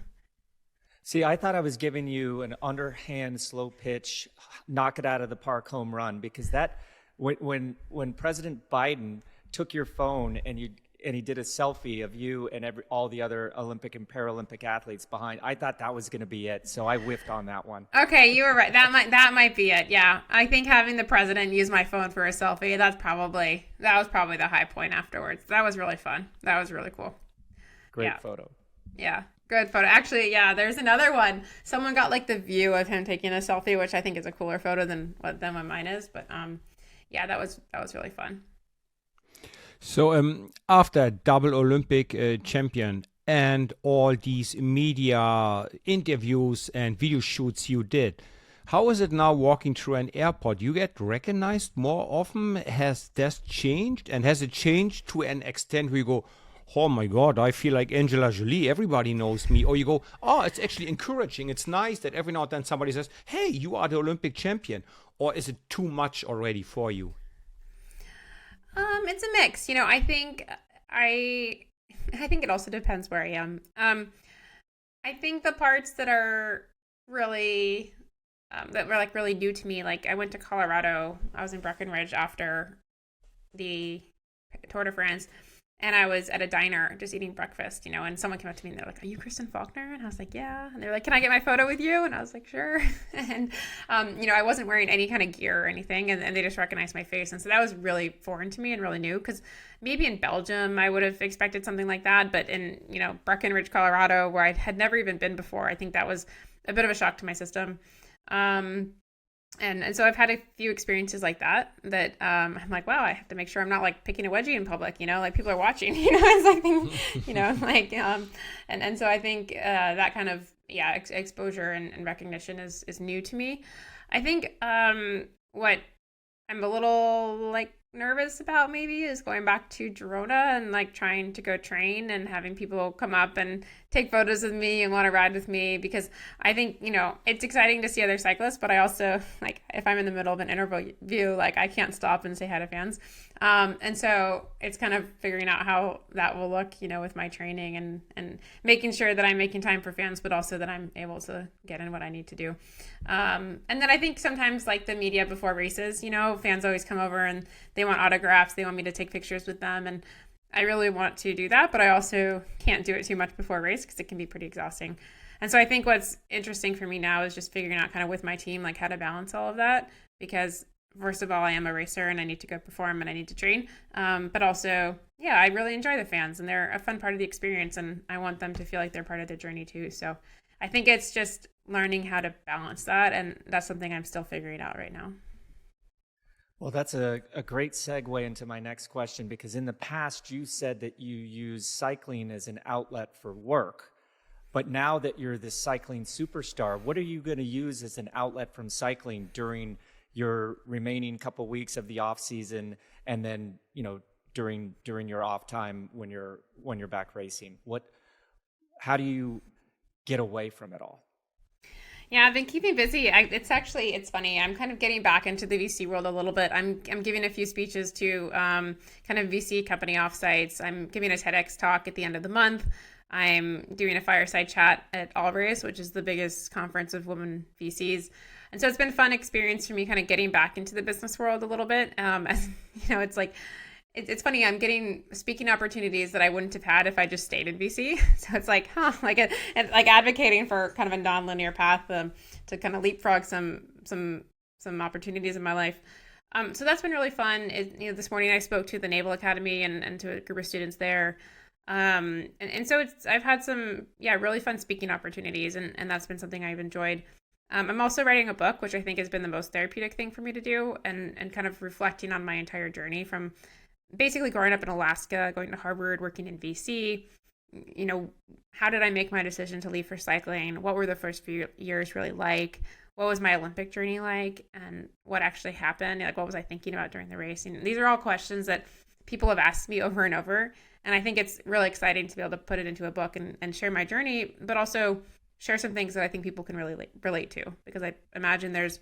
See, I thought I was giving you an underhand, slow pitch, knock it out of the park home run, because that when President Biden took your phone and he did a selfie of you and all the other Olympic and Paralympic athletes behind, I thought that was going to be it. So I whiffed on that one. Okay, you were right. That might be it. Yeah, I think having the president use my phone for a selfie, that was probably the high point afterwards. That was really fun. That was really cool. Great photo. Yeah. Good photo. Actually, yeah, there's another one. Someone got like the view of him taking a selfie, which I think is a cooler photo than what mine is. But yeah, that was really fun. So after double Olympic champion and all these media interviews and video shoots you did, how is it now walking through an airport? You get recognized more often? Has that changed? And has it changed to an extent where you go, oh my God, I feel like Angela Jolie, everybody knows me? Or you go, oh, it's actually encouraging. It's nice that every now and then somebody says, hey, you are the Olympic champion. Or is it too much already for you? It's a mix. I think it also depends where I am. I think the parts that are really, that were like really new to me, like I went to Colorado, I was in Breckenridge after the Tour de France, and I was at a diner just eating breakfast, and someone came up to me and they're like, are you Kristen Faulkner? And I was like, yeah. And they're like, can I get my photo with you? And I was like, sure. And, I wasn't wearing any kind of gear or anything. And they just recognized my face. And so that was really foreign to me and really new, because maybe in Belgium, I would have expected something like that. But in, Breckenridge, Colorado, where I had never even been before, I think that was a bit of a shock to my system. And so I've had a few experiences like that I'm like, wow, I have to make sure I'm not like picking a wedgie in public, like people are watching, it's like, and so I think that kind of, exposure and recognition is new to me. I think what I'm a little like nervous about maybe is going back to Giro Donne and like trying to go train and having people come up and take photos with me and want to ride with me, because I think, it's exciting to see other cyclists, but I also like if I'm in the middle of an interview, like I can't stop and say hi to fans. And so it's kind of figuring out how that will look, with my training and making sure that I'm making time for fans, but also that I'm able to get in what I need to do. And then I think sometimes like the media before races, fans always come over and they want autographs. They want me to take pictures with them. And I really want to do that, but I also can't do it too much before a race because it can be pretty exhausting. And so I think what's interesting for me now is just figuring out kind of with my team, like how to balance all of that, because first of all, I am a racer and I need to go perform and I need to train. But also, I really enjoy the fans and they're a fun part of the experience and I want them to feel like they're part of the journey too. So I think it's just learning how to balance that. And that's something I'm still figuring out right now. Well, that's a great segue into my next question, because in the past you said that you use cycling as an outlet for work. But now that you're this cycling superstar, what are you going to use as an outlet from cycling during your remaining couple weeks of the off season, and then during your off time when you're back racing? How do you get away from it all? Yeah, I've been keeping busy. It's funny. I'm kind of getting back into the VC world a little bit. I'm giving a few speeches to kind of VC company offsites. I'm giving a TEDx talk at the end of the month. I'm doing a fireside chat at All Race, which is the biggest conference of women VCs. And so it's been a fun experience for me kind of getting back into the business world a little bit. As you know, it's like, it's funny, I'm getting speaking opportunities that I wouldn't have had if I just stayed in VC. So it's like, like advocating for kind of a non-linear path to kind of leapfrog some opportunities in my life. So that's been really fun. This morning I spoke to the Naval Academy and to a group of students there. And so I've had some, really fun speaking opportunities, and that's been something I've enjoyed. I'm also writing a book, which I think has been the most therapeutic thing for me to do, and kind of reflecting on my entire journey from basically growing up in Alaska, going to Harvard, working in VC. How did I make my decision to leave for cycling? What were the first few years really like? What was my Olympic journey like? And what actually happened? Like, what was I thinking about during the race? And these are all questions that people have asked me over and over. And I think it's really exciting to be able to put it into a book and share my journey, but also share some things that I think people can really relate to. Because I imagine there's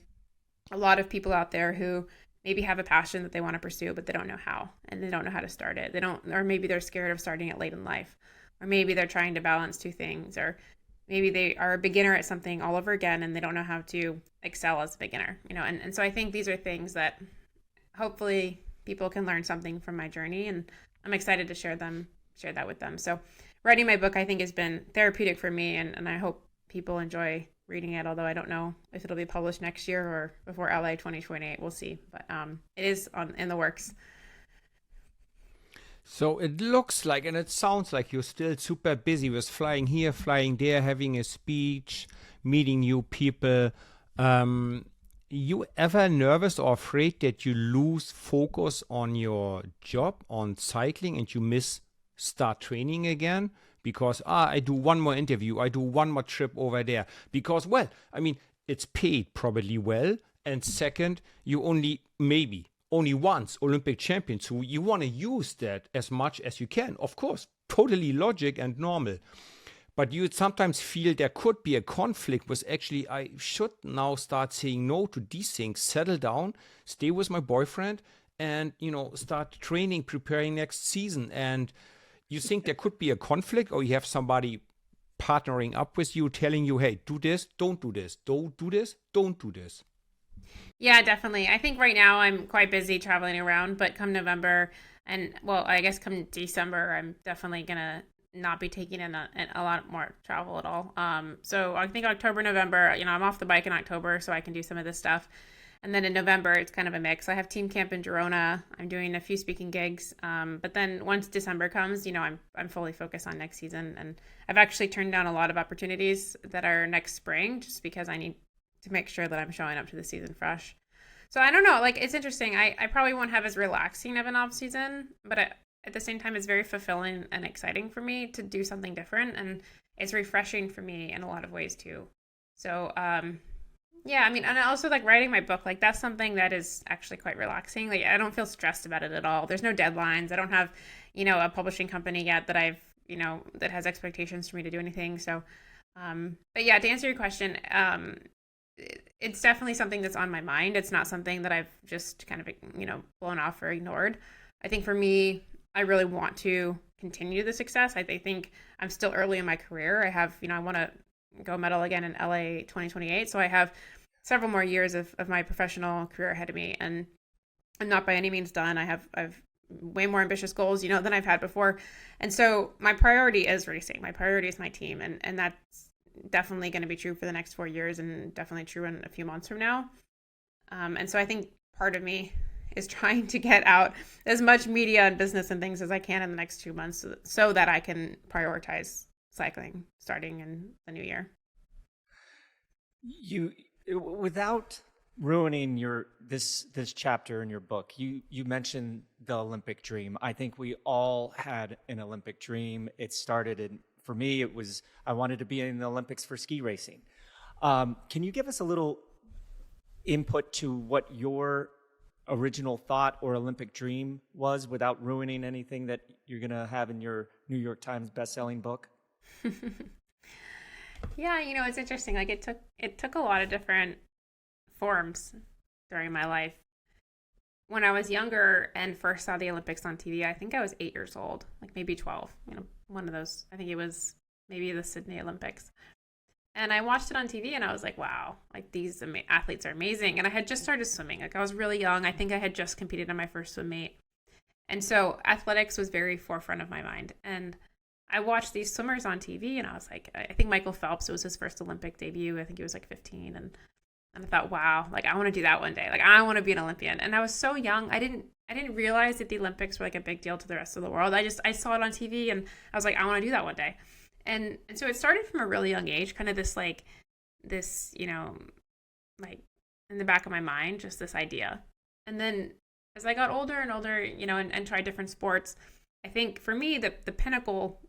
a lot of people out there who maybe have a passion that they want to pursue, but they don't know how, and they don't know how to start it. Or maybe they're scared of starting it late in life, or maybe they're trying to balance two things, or maybe they are a beginner at something all over again and they don't know how to excel as a beginner, and so I think these are things that hopefully people can learn something from my journey, and I'm excited to share that with them. So writing my book, I think, has been therapeutic for me, and I hope people enjoy reading it, although I don't know if it'll be published next year or before LA 2028. We'll see. But it is in the works. So it looks like, and it sounds like you're still super busy with flying here, flying there, having a speech, meeting new people. You ever nervous or afraid that you lose focus on your job, on cycling, and you start training again? Because, I do one more interview, I do one more trip over there. Because, well, I mean, it's paid probably well. And second, you only once Olympic champion. So you want to use that as much as you can. Of course, totally logic and normal. But you sometimes feel there could be a conflict with actually, I should now start saying no to these things, settle down, stay with my boyfriend, and, start training, preparing next season. And you think there could be a conflict, or you have somebody partnering up with you, telling you, hey, do this, don't do this, don't do this, don't do this. Yeah, definitely. I think right now I'm quite busy traveling around, but come November I guess come December, I'm definitely going to not be taking in a lot more travel at all. So I think October, November, I'm off the bike in October, so I can do some of this stuff. And then in November, it's kind of a mix. I have team camp in Girona. I'm doing a few speaking gigs. But then once December comes, I'm fully focused on next season. And I've actually turned down a lot of opportunities that are next spring, just because I need to make sure that I'm showing up to the season fresh. So I don't know, like, it's interesting. I probably won't have as relaxing of an off season, but at the same time, it's very fulfilling and exciting for me to do something different. And it's refreshing for me in a lot of ways too. So, yeah, I mean, and I also like writing my book. Like, that's something that is actually quite relaxing. Like, I don't feel stressed about it at all. There's no deadlines. I don't have, a publishing company yet that I've, that has expectations for me to do anything. So, but yeah, to answer your question, it's definitely something that's on my mind. It's not something that I've just kind of, blown off or ignored. I think for me, I really want to continue the success. I think I'm still early in my career. I have, I want to go medal again in LA 2028. So I have several more years of my professional career ahead of me, and I'm not by any means done. I've way more ambitious goals, than I've had before. And so my priority is racing. My priority is my team. And that's definitely going to be true for the next 4 years, and definitely true in a few months from now. And so I think part of me is trying to get out as much media and business and things as I can in the next 2 months so that I can prioritize cycling starting in the new year. You, without ruining this chapter in your book, you mentioned the Olympic dream. I think we all had an Olympic dream. It started for me, it was, I wanted to be in the Olympics for ski racing. Can you give us a little input to what your original thought or Olympic dream was, without ruining anything that you're going to have in your New York Times bestselling book? Yeah, it's interesting. Like, it took a lot of different forms during my life. When I was younger and first saw the Olympics on TV, I think I was 8 years old, like maybe 12, one of those. I think it was maybe the Sydney Olympics. And I watched it on TV and I was like, wow, like these athletes are amazing. And I had just started swimming. Like I was really young. I think I had just competed on my first swim meet. And so athletics was very forefront of my mind. And I watched these swimmers on TV and I was like, I think Michael Phelps, it was his first Olympic debut. I think he was like 15. And I thought, wow, like I want to do that one day. Like I want to be an Olympian. And I was so young. I didn't realize that the Olympics were like a big deal to the rest of the world. I saw it on TV and I was like, I want to do that one day. And so it started from a really young age, kind of this, you know, like in the back of my mind, just this idea. And then as I got older and older, you know, and tried different sports, I think for me, the pinnacle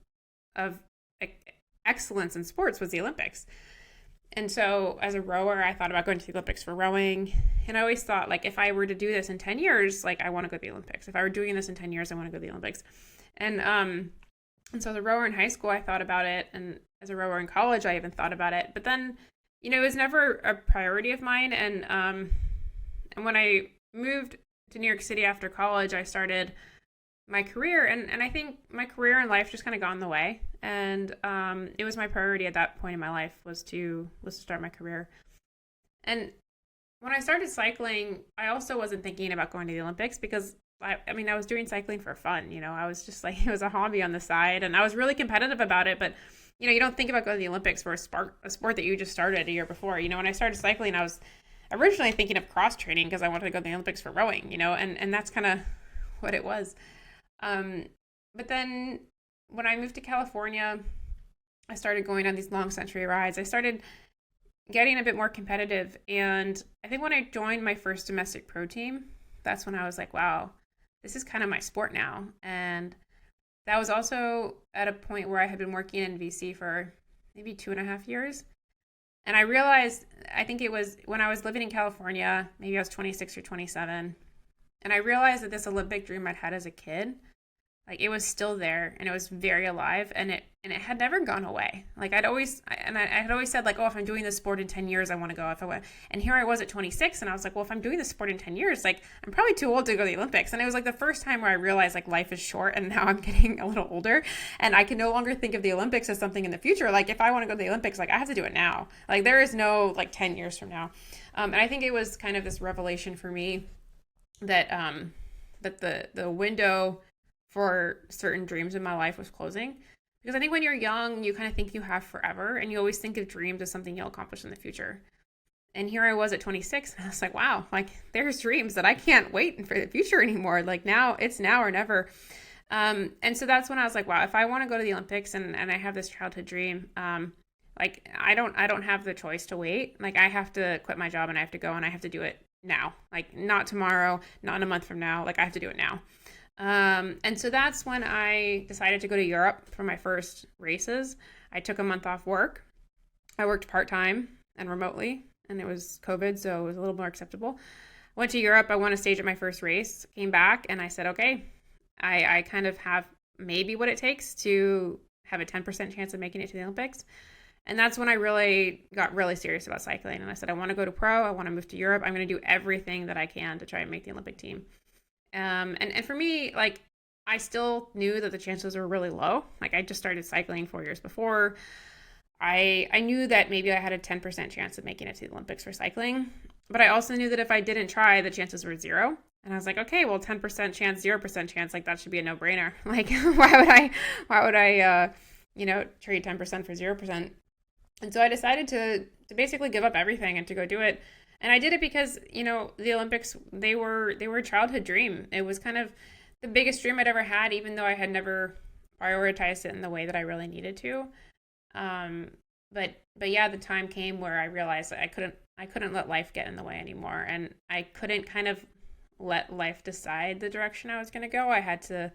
of excellence in sports was the Olympics. And so as a rower, I thought about going to the Olympics for rowing. And I always thought, like, if I were to do this in 10 years, like, I want to go to the Olympics. If I were doing this in 10 years, I want to go to the Olympics. And so as a rower in high school, I thought about it. And as a rower in college, I even thought about it. But then, you know, it was never a priority of mine. And when I moved to New York City after college, I started my career. And I think my career in life just kind of got in the way. And it was my priority at that point in my life was to start my career. And when I started cycling, I also wasn't thinking about going to the Olympics because I mean, I was doing cycling for fun, you know, I was just like, it was a hobby on the side and I was really competitive about it. But, you know, you don't think about going to the Olympics for a sport that you just started a year before. You know, when I started cycling, I was originally thinking of cross training because I wanted to go to the Olympics for rowing, you know, and that's kind of what it was. But then when I moved to California, I started going on these long century rides. I started getting a bit more competitive. And I think when I joined my first domestic pro team, that's when I was like, wow, this is kind of my sport now. And that was also at a point where I had been working in VC for maybe 2.5 years. And I realized, I think it was when I was living in California, maybe I was 26 or 27. And I realized that this Olympic dream I'd had as a kid, like it was still there and it was very alive and it had never gone away. Like I had always said like, oh, if I'm doing this sport in 10 years, I want to go. And here I was at 26 and I was like, well, if I'm doing this sport in 10 years, like I'm probably too old to go to the Olympics. And it was like the first time where I realized like life is short and now I'm getting a little older and I can no longer think of the Olympics as something in the future. Like if I want to go to the Olympics, like I have to do it now. Like there is no like 10 years from now. And I think it was kind of this revelation for me that the window for certain dreams in my life was closing. Because I think when you're young, you kind of think you have forever and you always think of dreams as something you'll accomplish in the future. And here I was at 26 and I was like, wow, like there's dreams that I can't wait for the future anymore. Like now, it's now or never. And so that's when I was like, wow, if I want to go to the Olympics and I have this childhood dream, like I don't have the choice to wait. Like I have to quit my job and I have to go and I have to do it now. Like not tomorrow, not a month from now. Like I have to do it now. And so that's when I decided to go to Europe for my first races. I took a month off work. I worked part-time and remotely, and it was COVID, so it was a little more acceptable. Went to Europe. I won a stage at my first race, came back, and I said, okay, I kind of have maybe what it takes to have a 10% chance of making it to the Olympics. And that's when I really got really serious about cycling. And I said, I want to go to pro. I want to move to Europe. I'm going to do everything that I can to try and make the Olympic team. And for me, like, I still knew that the chances were really low. Like, I just started cycling 4 years before. I knew that maybe I had a 10% chance of making it to the Olympics for cycling. But I also knew that if I didn't try, the chances were zero. And I was like, okay, well, 10% chance, 0% chance, like, that should be a no-brainer. Like, why would I trade 10% for 0%? And so I decided to basically give up everything and to go do it. And I did it because, you know, the Olympics, they were a childhood dream. It was kind of the biggest dream I'd ever had, even though I had never prioritized it in the way that I really needed to. But yeah, the time came where I realized that I couldn't let life get in the way anymore. And I couldn't kind of let life decide the direction I was going to go. I had to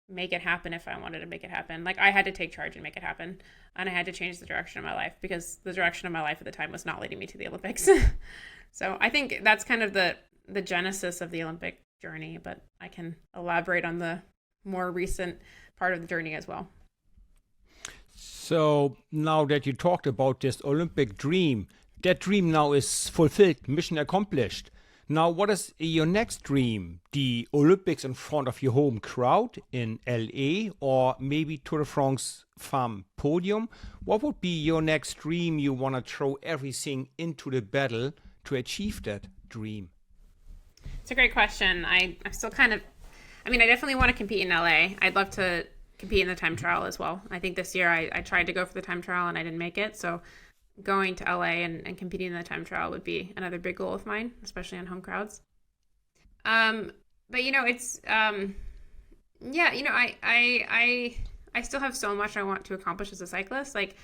make it happen if I wanted to make it happen. Like, I had to take charge and make it happen. And I had to change the direction of my life because the direction of my life at the time was not leading me to the Olympics. So I think that's kind of the genesis of the Olympic journey, but I can elaborate on the more recent part of the journey as well. So now that you talked about this Olympic dream, that dream now is fulfilled, mission accomplished. Now, what is your next dream? The Olympics in front of your home crowd in LA, or maybe Tour de France Femmes podium? What would be your next dream you want to throw everything into the battle to achieve that dream? It's a great question. I'm still kind of, I definitely want to compete in LA. I'd love to compete in the time trial as well. I think this year I tried to go for the time trial and I didn't make it. So going to LA and competing in the time trial would be another big goal of mine, especially on home crowds. But it's I still have so much I want to accomplish as a cyclist. Like,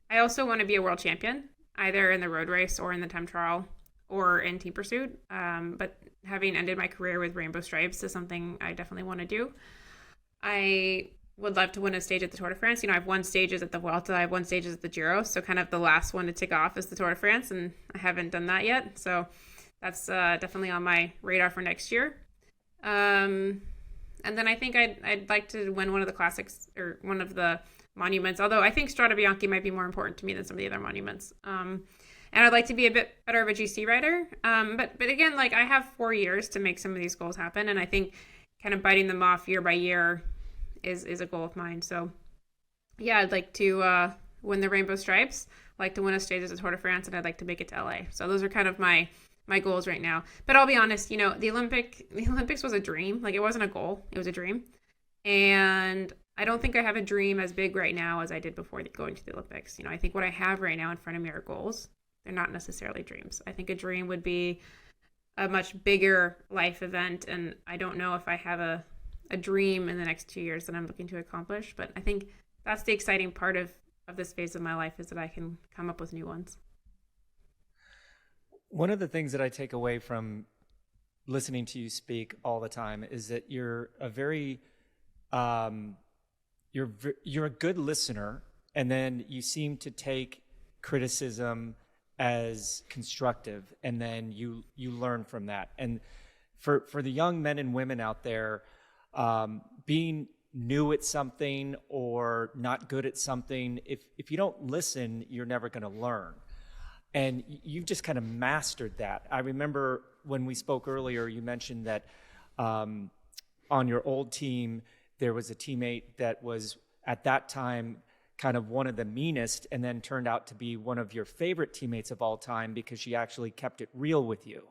I also want to be a world champion, either in the road race or in the time trial or in team pursuit. But having ended my career with rainbow stripes is something I definitely want to do. I would love to win a stage at the Tour de France. I've won stages at the Vuelta, I've won stages at the Giro, so kind of the last one to tick off is the Tour de France, and I haven't done that yet. So that's definitely on my radar for next year. And then I think I'd like to win one of the classics or one of the monuments, although I think Strade Bianche might be more important to me than some of the other monuments. And I'd like to be a bit better of a GC rider. But again, like, I have 4 years to make some of these goals happen, and I think kind of biting them off year by year is a goal of mine. So yeah, I'd like to win the rainbow stripes, like to win a stage at the Tour de France, and I'd like to make it to LA. So those are kind of my goals right now. But I'll be honest, the Olympics was a dream. Like, it wasn't a goal, it was a dream. And I don't think I have a dream as big right now as I did before going to the Olympics. I think what I have right now in front of me are goals. They're not necessarily dreams. I think a dream would be a much bigger life event, and I don't know if I have a dream in the next 2 years that I'm looking to accomplish. But I think that's the exciting part of this phase of my life, is that I can come up with new ones. One of the things that I take away from listening to you speak all the time is that you're a very you're a good listener, and then you seem to take criticism as constructive, and then you learn from that. And for the young men and women out there, being new at something or not good at something, if you don't listen, you're never going to learn. And you've just kind of mastered that. I remember when we spoke earlier, you mentioned that on your old team, there was a teammate that was at that time kind of one of the meanest, and then turned out to be one of your favorite teammates of all time because she actually kept it real with you,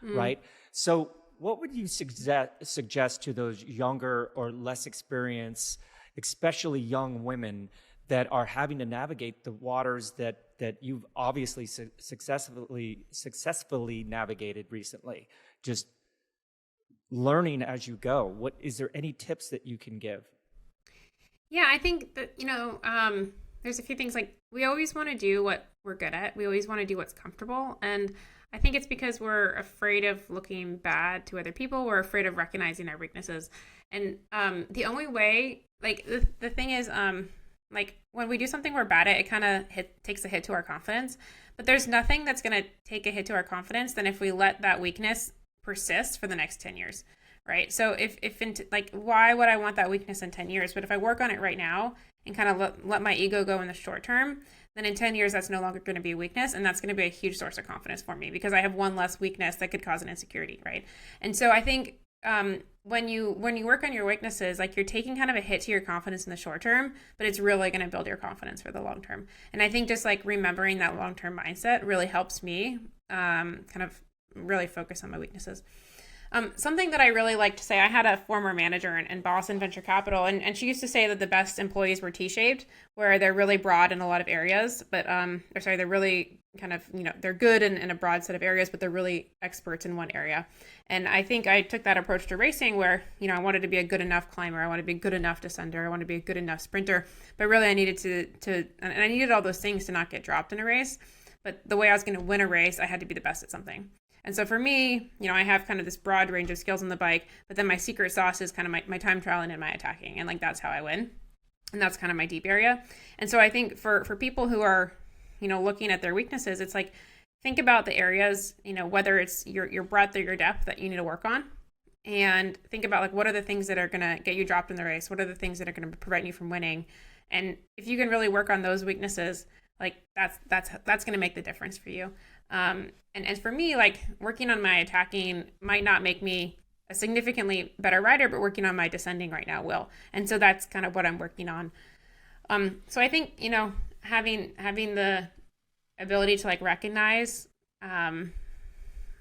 right? So what would you suggest to those younger or less experienced, especially young women that are having to navigate the waters that you've obviously successfully navigated recently, just learning as you go? Is there any tips that you can give? Yeah, I think that, there's a few things. Like, we always want to do what we're good at. We always want to do what's comfortable. And I think it's because we're afraid of looking bad to other people. We're afraid of recognizing our weaknesses. And the only way, like, the thing is, like, when we do something we're bad at, it kind of takes a hit to our confidence. But there's nothing that's going to take a hit to our confidence than if we let that weakness persist for the next 10 years. Right. So why would I want that weakness in 10 years? But if I work on it right now and kind of let my ego go in the short term, then in 10 years, that's no longer going to be a weakness. And that's going to be a huge source of confidence for me because I have one less weakness that could cause an insecurity. Right. And so I think when you work on your weaknesses, like, you're taking kind of a hit to your confidence in the short term, but it's really going to build your confidence for the long term. And I think just like remembering that long-term mindset really helps me kind of really focus on my weaknesses. Something that I really like to say, I had a former manager and boss in venture capital, and she used to say that the best employees were T-shaped, where they're really broad in a lot of areas, but they're really kind of, they're good in a broad set of areas, but they're really experts in one area. And I think I took that approach to racing where, I wanted to be a good enough climber, I wanted to be a good enough descender, I wanted to be a good enough sprinter, but really I needed and I needed all those things to not get dropped in a race. But the way I was going to win a race, I had to be the best at something. And so for me, I have kind of this broad range of skills on the bike, but then my secret sauce is kind of my time trialing and my attacking. And like, that's how I win. And that's kind of my deep area. And so I think for people who are, looking at their weaknesses, it's like, think about the areas, whether it's your breadth or your depth that you need to work on. And think about, like, what are the things that are going to get you dropped in the race? What are the things that are going to prevent you from winning? And if you can really work on those weaknesses, like, that's going to make the difference for you. And for me, like working on my attacking might not make me a significantly better rider, but working on my descending right now will. And so that's kind of what I'm working on. So I think, you know, having the ability to like recognize,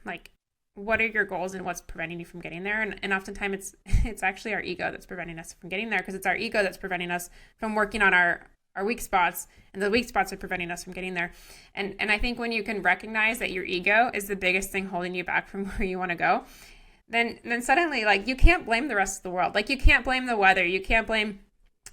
like what are your goals and what's preventing you from getting there. And oftentimes it's actually our ego that's preventing us from getting there, because it's our ego that's preventing us from working on our weak spots, and the weak spots are preventing us from getting there. And I think when you can recognize that your ego is the biggest thing holding you back from where you want to go, then suddenly like you can't blame the rest of the world. Like you can't blame the weather, you can't blame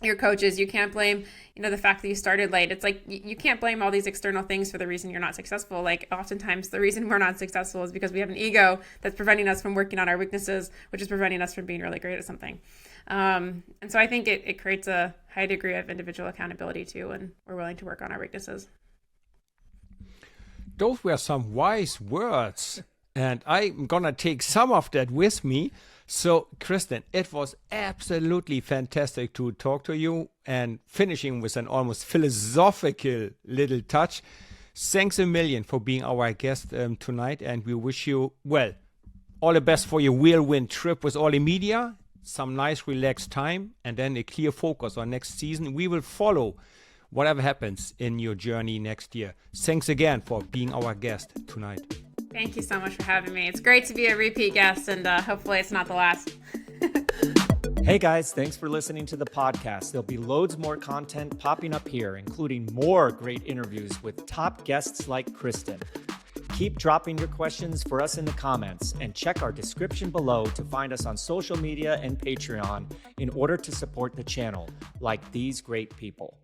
your coaches, you can't blame, you know, the fact that you started late. It's like you can't blame all these external things for the reason you're not successful. Like oftentimes the reason we're not successful is because we have an ego that's preventing us from working on our weaknesses, which is preventing us from being really great at something. And so I think it creates a high degree of individual accountability too, and we're willing to work on our weaknesses. Those were some wise words, and I'm gonna take some of that with me. So, Kristen, it was absolutely fantastic to talk to you, and finishing with an almost philosophical little touch. Thanks a million for being our guest tonight, and we wish you, well, all the best for your whirlwind trip with all the media, some nice relaxed time, and then a clear focus on next season. We will follow whatever happens in your journey next year. Thanks again for being our guest tonight. Thank you so much for having me. It's great to be a repeat guest, and hopefully it's not the last. Hey guys, thanks for listening to the podcast. There'll be loads more content popping up here, including more great interviews with top guests like Kristen. Keep dropping your questions for us in the comments, and check our description below to find us on social media and Patreon in order to support the channel like these great people.